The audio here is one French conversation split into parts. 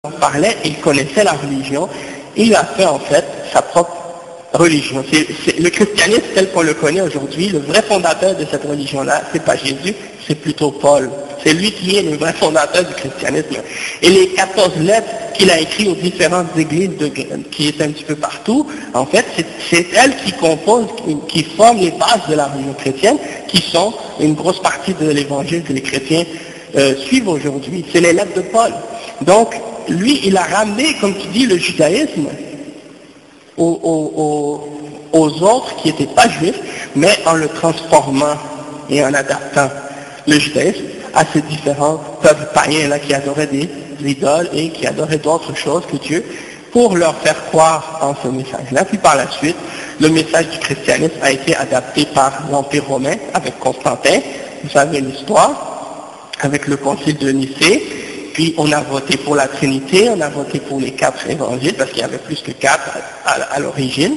parlait, il connaissait la religion, il a fait en fait sa propre religion. Le christianisme tel qu'on le connaît aujourd'hui, le vrai fondateur de cette religion-là, c'est pas Jésus, c'est plutôt Paul. C'est lui qui est le vrai fondateur du christianisme. Et les 14 lettres qu'il a écrites aux différentes églises qui étaient un petit peu partout, en fait, c'est elles qui composent, qui forment les bases de la religion chrétienne, qui sont une grosse partie de l'évangile que les chrétiens suivent aujourd'hui. C'est les lettres de Paul. Donc, lui, il a ramené, comme tu dis, le judaïsme aux autres qui n'étaient pas juifs, mais en le transformant et en adaptant le judaïsme à ces différents peuples païens là qui adoraient des idoles et qui adoraient d'autres choses que Dieu, pour leur faire croire en ce message-là. Puis par la suite, le message du christianisme a été adapté par l'Empire romain avec Constantin, vous savez l'histoire, avec le concile de Nicée. Puis on a voté pour la Trinité, on a voté pour les 4 évangiles, parce qu'il y avait plus que 4 à l'origine,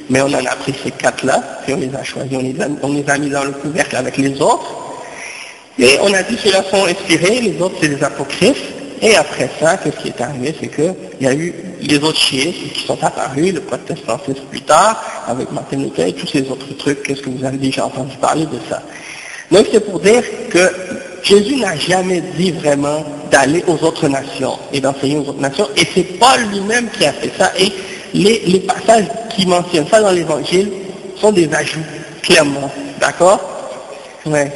mais on en a pris ces 4-là, puis on les a choisis, on les a mis dans le couvercle avec les autres, et on a dit ceux-là sont inspirés, les autres c'est des apocryphes, et après ça, qu'est-ce qui est arrivé, c'est qu'il y a eu les autres chiistes qui sont apparus, le protestantisme plus tard, avec Martin Luther et tous ces autres trucs, qu'est-ce que vous avez déjà entendu parler de ça. Donc c'est pour dire que Jésus n'a jamais dit vraiment d'aller aux autres nations et d'enseigner aux autres nations, et c'est Paul lui-même qui a fait ça, et les passages qui mentionnent ça dans l'évangile sont des ajouts, clairement, d'accord? Ouais.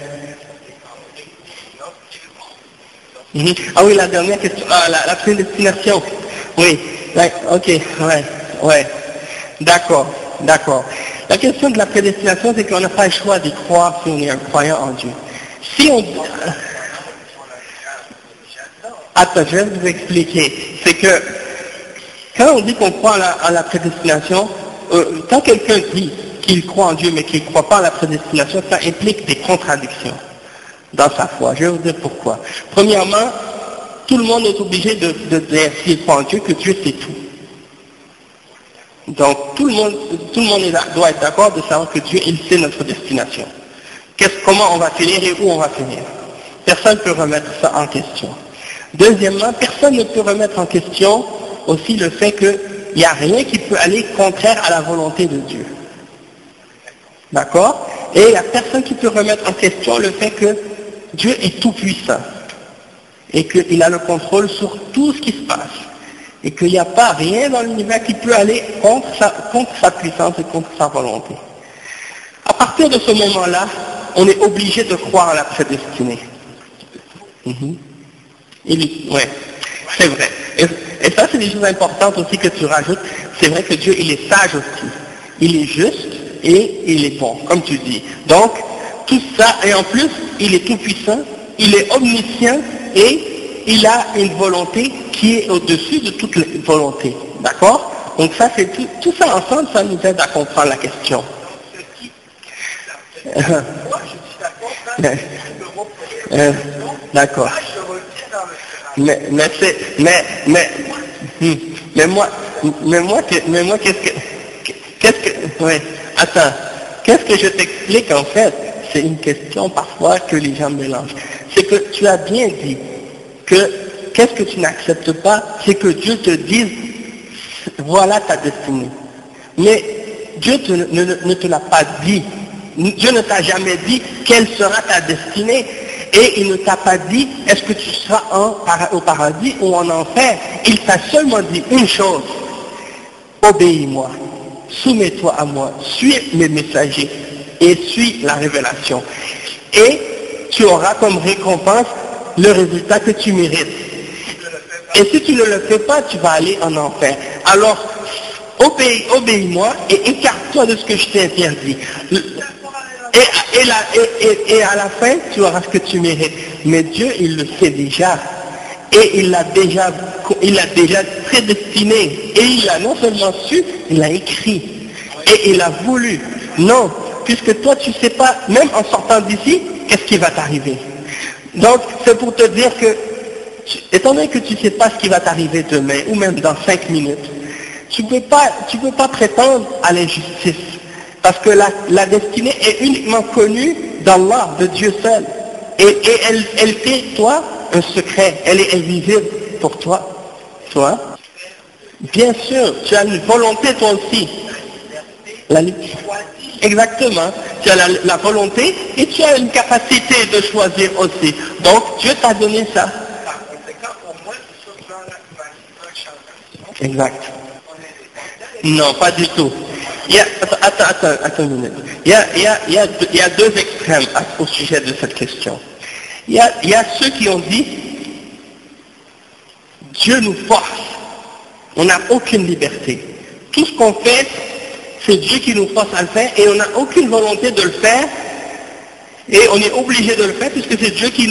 Ah oui, la dernière question, la prédestination, oui, ok, ouais, d'accord. La question de la prédestination, c'est qu'on n'a pas le choix d'y croire si on est un croyant en Dieu. Si on... Attends, je vais vous expliquer. C'est que, quand on dit qu'on croit à la prédestination, quand quelqu'un dit qu'il croit en Dieu mais qu'il ne croit pas à la prédestination, ça implique des contradictions dans sa foi. Je vais vous dire pourquoi. Premièrement, tout le monde est obligé de dire, s'il croit en Dieu, que Dieu sait tout. Donc, tout le monde doit être d'accord de savoir que Dieu, il sait notre destination. Comment on va finir et où on va finir. Personne ne peut remettre ça en question. Deuxièmement, personne ne peut remettre en question aussi le fait qu'il n'y a rien qui peut aller contraire à la volonté de Dieu. D'accord? Et il n'y a personne qui peut remettre en question le fait que Dieu est tout puissant et qu'il a le contrôle sur tout ce qui se passe. Et qu'il n'y a pas rien dans l'univers qui peut aller contre sa puissance et contre sa volonté. À partir de ce moment-là, on est obligé de croire à la prédestinée. Ouais, c'est vrai. Et ça, c'est des choses importantes aussi que tu rajoutes. C'est vrai que Dieu, il est sage aussi. Il est juste et il est bon, comme tu dis. Donc, tout ça, et en plus, il est tout puissant, il est omniscient et il a une volonté qui est au-dessus de toute volonté. D'accord? Donc ça, c'est tout ça ensemble, ça nous aide à comprendre la question. D'accord. Mais moi, qu'est-ce que je t'explique en fait? C'est une question parfois que les gens mélangent. C'est que tu as bien dit que qu'est-ce que tu n'acceptes pas, c'est que Dieu te dise, voilà ta destinée. Mais Dieu ne te l'a pas dit. Dieu ne t'a jamais dit quelle sera ta destinée. Et il ne t'a pas dit, est-ce que tu seras au paradis ou en enfer? Il t'a seulement dit une chose, obéis-moi, soumets-toi à moi, suis mes messagers et suis la révélation. Et tu auras comme récompense le résultat que tu mérites. Et si tu ne le fais pas, tu vas aller en enfer. Alors, obéis-moi et écarte-toi de ce que je t'ai interdit. Et à la fin, tu auras ce que tu mérites. Mais Dieu, il le sait déjà. Et il l'a déjà prédestiné. Et il l'a non seulement su, il l'a écrit. Et il a voulu. Non, puisque toi, tu ne sais pas, même en sortant d'ici, qu'est-ce qui va t'arriver. Donc, c'est pour te dire que, étant donné que tu ne sais pas ce qui va t'arriver demain, ou même dans 5 minutes, tu ne peux pas prétendre à l'injustice. Parce que la destinée est uniquement connue d'Allah, de Dieu seul. Et elle fait, toi, un secret. Elle est invisible pour toi. Toi? Bien sûr, tu as une volonté toi aussi. Exactement. Tu as la volonté et tu as une capacité de choisir aussi. Donc, Dieu t'a donné ça. Exact. Non, pas du tout. Attends une minute. Il y a deux extrêmes au sujet de cette question. Il y a ceux qui ont dit, Dieu nous force. On n'a aucune liberté. Tout ce qu'on fait, c'est Dieu qui nous force à le faire et on n'a aucune volonté de le faire et on est obligé de le faire puisque c'est Dieu qui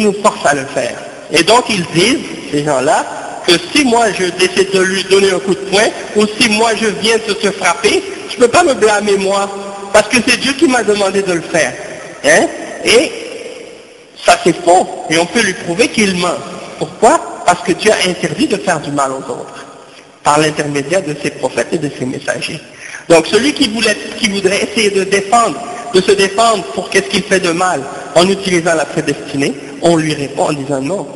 nous force à le faire. Et donc ils disent, ces gens-là, que si moi je décide de lui donner un coup de poing ou si moi je viens de te frapper, je ne peux pas me blâmer moi parce que c'est Dieu qui m'a demandé de le faire. Hein? Et ça c'est faux et on peut lui prouver qu'il ment. Pourquoi? Parce que Dieu a interdit de faire du mal aux autres par l'intermédiaire de ses prophètes et de ses messagers. Donc celui qui voudrait essayer de se défendre pour qu'est-ce qu'il fait de mal en utilisant la prédestinée, on lui répond en disant non,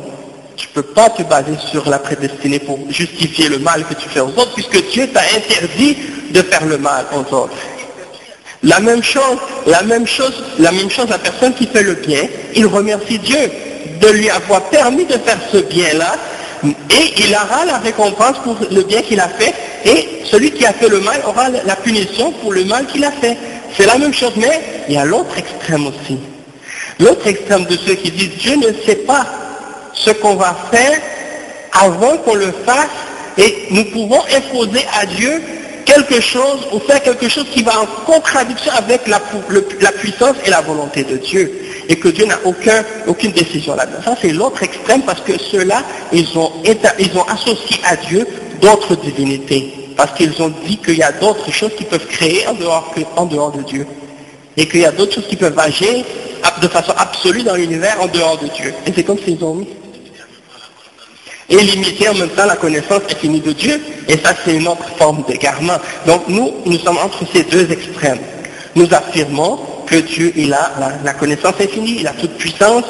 tu ne peux pas te baser sur la prédestinée pour justifier le mal que tu fais aux autres puisque Dieu t'a interdit de faire le mal aux autres. La même chose, la personne qui fait le bien, il remercie Dieu de lui avoir permis de faire ce bien-là et il aura la récompense pour le bien qu'il a fait et celui qui a fait le mal aura la punition pour le mal qu'il a fait. C'est la même chose, mais il y a l'autre extrême aussi. L'autre extrême de ceux qui disent Dieu ne sait pas ce qu'on va faire avant qu'on le fasse et nous pouvons imposer à Dieu quelque chose ou faire quelque chose qui va en contradiction avec la puissance et la volonté de Dieu et que Dieu n'a aucune décision là-dedans. Ça c'est l'autre extrême parce que ceux-là, ils ont associé à Dieu d'autres divinités parce qu'ils ont dit qu'il y a d'autres choses qui peuvent créer en dehors de Dieu et qu'il y a d'autres choses qui peuvent agir de façon absolue dans l'univers en dehors de Dieu. Et c'est comme s'ils ont mis et limiter en même temps la connaissance infinie de Dieu, et ça c'est une autre forme d'égarement. Donc nous sommes entre ces deux extrêmes. Nous affirmons que Dieu, il a la connaissance infinie, il a toute puissance,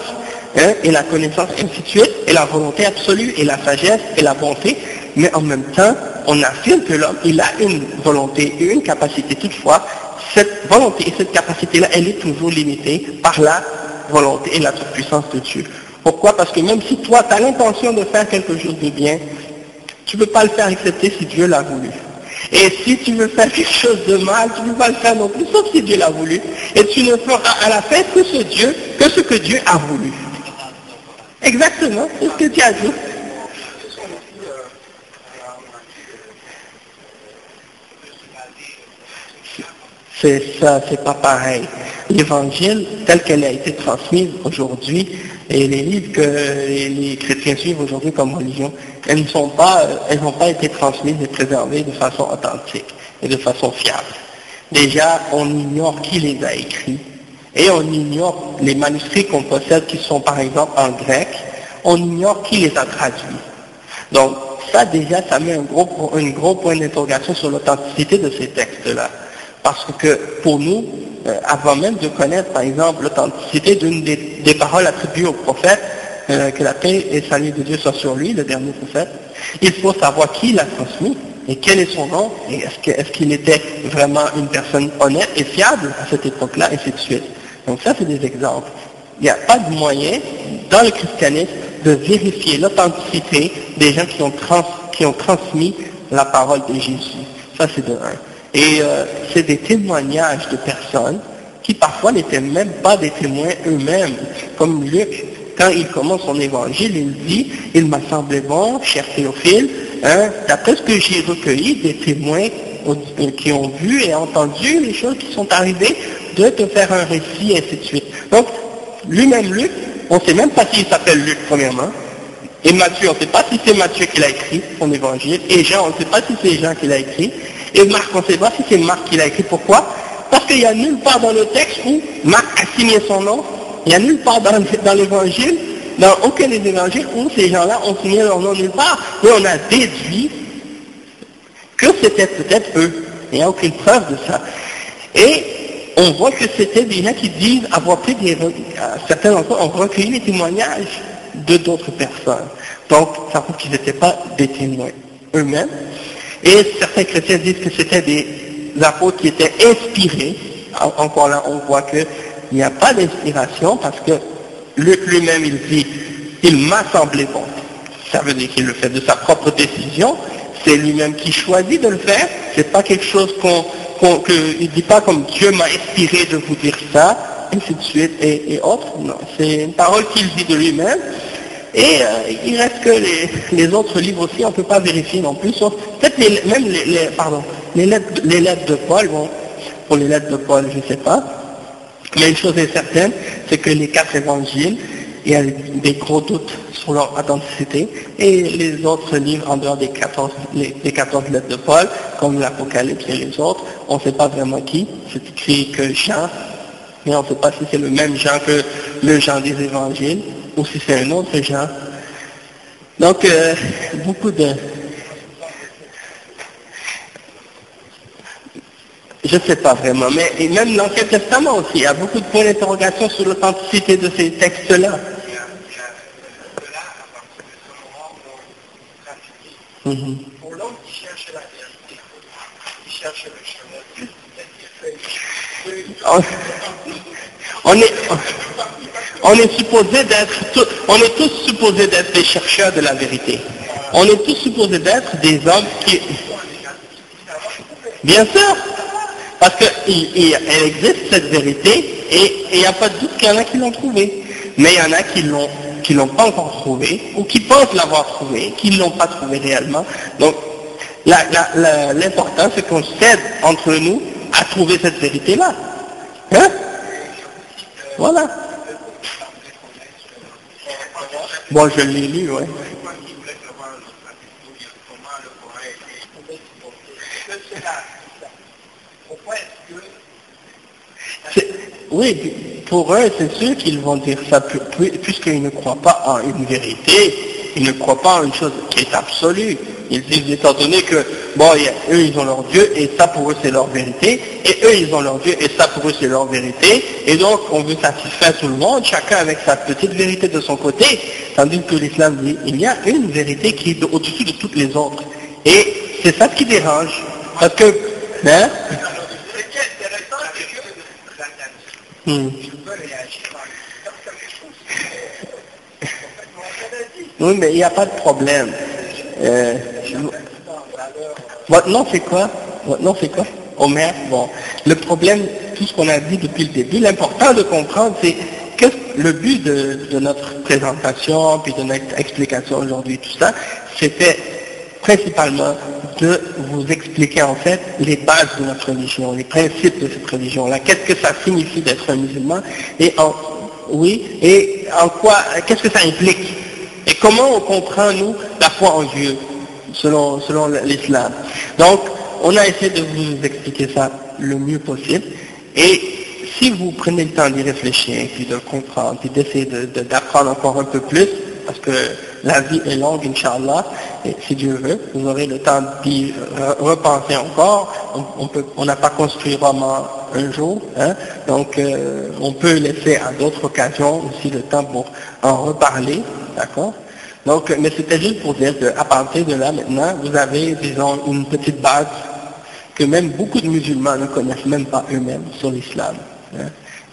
et la connaissance ainsi de suite, et la volonté absolue, et la sagesse, et la bonté, mais en même temps, on affirme que l'homme, il a une volonté et une capacité. Toutefois, cette volonté et cette capacité-là, elle est toujours limitée par la volonté et la toute puissance de Dieu. Pourquoi? Parce que même si toi, tu as l'intention de faire quelque chose de bien, tu ne peux pas le faire excepté si Dieu l'a voulu. Et si tu veux faire quelque chose de mal, tu ne peux pas le faire non plus, sauf si Dieu l'a voulu. Et tu ne feras à la fin que ce que Dieu a voulu. Exactement, c'est ce que tu as dit. C'est ça, c'est pas pareil. L'évangile, tel qu'elle a été transmise aujourd'hui, et les livres que les chrétiens suivent aujourd'hui comme religion, elles n'ont pas été transmises et préservées de façon authentique et de façon fiable. Déjà, on ignore qui les a écrits, et on ignore les manuscrits qu'on possède qui sont par exemple en grec, on ignore qui les a traduits. Donc ça déjà, ça met un gros point d'interrogation sur l'authenticité de ces textes-là. Parce que pour nous, avant même de connaître par exemple l'authenticité d'une des paroles attribuées au prophète, que la paix et le salut de Dieu soit sur lui, le dernier prophète, il faut savoir qui l'a transmis et quel est son nom, et est-ce qu'il était vraiment une personne honnête et fiable à cette époque-là, et ainsi de suite. Donc ça c'est des exemples. Il n'y a pas de moyen dans le christianisme de vérifier l'authenticité des gens qui ont transmis la parole de Jésus. Ça c'est de un. Et c'est des témoignages de personnes qui parfois n'étaient même pas des témoins eux-mêmes. Comme Luc, quand il commence son évangile, il dit « Il m'a semblé bon, cher Théophile, d'après ce que j'ai recueilli, des témoins qui ont vu et entendu les choses qui sont arrivées, de te faire un récit, et ainsi de suite. » Donc, lui-même Luc, on ne sait même pas s'il s'appelle Luc premièrement, et Matthieu, on ne sait pas si c'est Matthieu qui l'a écrit, son évangile, et Jean, on ne sait pas si c'est Jean qui l'a écrit, et Marc, on ne sait pas si c'est Marc qui l'a écrit. Pourquoi? Parce qu'il n'y a nulle part dans le texte où Marc a signé son nom, il n'y a nulle part dans l'évangile, dans aucun des évangiles où ces gens-là ont signé leur nom nulle part, et on a déduit que c'était peut-être eux. Il n'y a aucune preuve de ça. Et on voit que c'était des gens qui disent avoir pris certains d'entre eux ont recueilli les témoignages de d'autres personnes. Donc, ça prouve qu'ils n'étaient pas des témoins eux-mêmes. Et certains chrétiens disent que c'était des apôtres qui étaient inspirés. Encore là, on voit qu'il n'y a pas d'inspiration parce que Luc lui-même, il dit, il m'a semblé bon. Ça veut dire qu'il le fait de sa propre décision. C'est lui-même qui choisit de le faire. C'est pas quelque chose il dit pas comme Dieu m'a inspiré de vous dire ça, ainsi de suite, et autres. Non, c'est une parole qu'il dit de lui-même. Et il reste que les autres livres aussi, on ne peut pas vérifier non plus, sauf peut-être même les lettres de Paul, bon, pour les lettres de Paul, je ne sais pas. Mais une chose est certaine, c'est que les 4 évangiles, il y a des gros doutes sur leur authenticité, et les autres livres en dehors des 14 lettres de Paul, comme l'Apocalypse et les autres, on ne sait pas vraiment qui, c'est écrit que Jean, mais on ne sait pas si c'est le même Jean que le Jean des évangiles, ou si c'est un autre Jean. Donc, beaucoup de... Je ne sais pas vraiment, mais et même dans l'Ancien Testament aussi, il y a beaucoup de points d'interrogation sur l'authenticité de ces textes-là. Pour l'homme qui cherche la vérité, qui cherche le chemin, on est tous supposés d'être des chercheurs de la vérité. On est tous supposés d'être des hommes qui... Bien sûr, parce qu'elle existe cette vérité, et il n'y a pas de doute qu'il y en a qui l'ont trouvée. Mais il y en a qui l'ont pas encore trouvée, ou qui pensent l'avoir trouvée, qui ne l'ont pas trouvée réellement. Donc, l'important, c'est qu'on s'aide entre nous à trouver cette vérité-là. Hein? Voilà. Bon, je l'ai lu, ouais. Oui, pour eux, c'est sûr qu'ils vont dire ça, puisqu'ils ne croient pas en une vérité, ils ne croient pas en une chose qui est absolue. Ils disent, étant donné que, bon, eux, ils ont leur Dieu, et ça pour eux, c'est leur vérité, et eux, ils ont leur Dieu, et ça pour eux, c'est leur vérité, et donc, on veut satisfaire tout le monde, chacun avec sa petite vérité de son côté, tandis que l'islam dit, il y a une vérité qui est au-dessus de toutes les autres. Et c'est ça qui dérange, parce que, hein? Oui, mais il n'y a pas de problème. Votre nom c'est quoi? Omer. Bon, le problème, tout ce qu'on a dit depuis le début, l'important de comprendre, c'est que le but de notre présentation, puis de notre explication aujourd'hui, tout ça, c'était principalement de vous expliquer en fait les bases de notre religion, les principes de cette religion-là, qu'est-ce que ça signifie d'être un musulman, et en quoi, qu'est-ce que ça implique, et comment on comprend, nous, la foi en Dieu, selon l'islam. Donc, on a essayé de vous expliquer ça le mieux possible, et si vous prenez le temps d'y réfléchir, puis de le comprendre, puis d'essayer d'apprendre encore un peu plus, parce que la vie est longue, Inch'Allah, et si Dieu veut, vous aurez le temps d'y repenser encore. On n'a pas construit Rome en un jour, hein, donc on peut laisser à d'autres occasions aussi le temps pour en reparler, d'accord? Donc, mais c'était juste pour dire qu'à partir de là, maintenant, vous avez, disons, une petite base que même beaucoup de musulmans ne connaissent même pas eux-mêmes sur l'islam. Hein.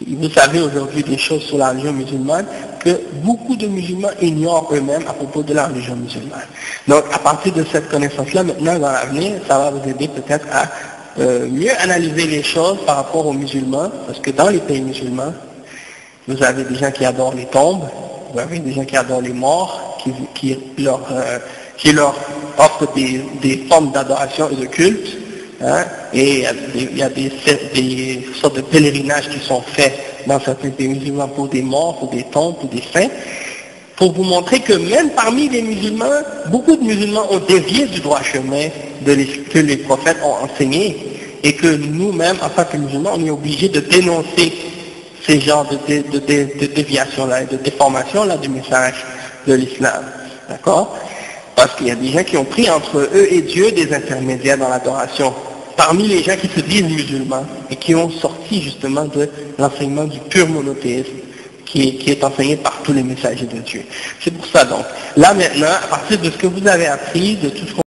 Vous savez aujourd'hui des choses sur la religion musulmane que beaucoup de musulmans ignorent eux-mêmes à propos de la religion musulmane. Donc à partir de cette connaissance-là, maintenant dans l'avenir, ça va vous aider peut-être à mieux analyser les choses par rapport aux musulmans, parce que dans les pays musulmans, vous avez des gens qui adorent les tombes, vous avez des gens qui adorent les morts, qui leur offrent des formes d'adoration et de culte. Hein, et il y a des sortes de pèlerinages qui sont faits dans certains pays musulmans pour des morts, pour des tombes, pour des saints, pour vous montrer que même parmi les musulmans, beaucoup de musulmans ont dévié du droit chemin que les prophètes ont enseigné, et que nous-mêmes, en tant que musulmans, on est obligés de dénoncer ces genres de déviations-là, de déformations-là du message de l'islam. D'accord? Parce qu'il y a des gens qui ont pris entre eux et Dieu des intermédiaires dans l'adoration. Parmi les gens qui se disent musulmans et qui ont sorti justement de l'enseignement du pur monothéisme, qui est enseigné par tous les messagers de Dieu. C'est pour ça donc. Là maintenant, à partir de ce que vous avez appris, de tout ce qu'on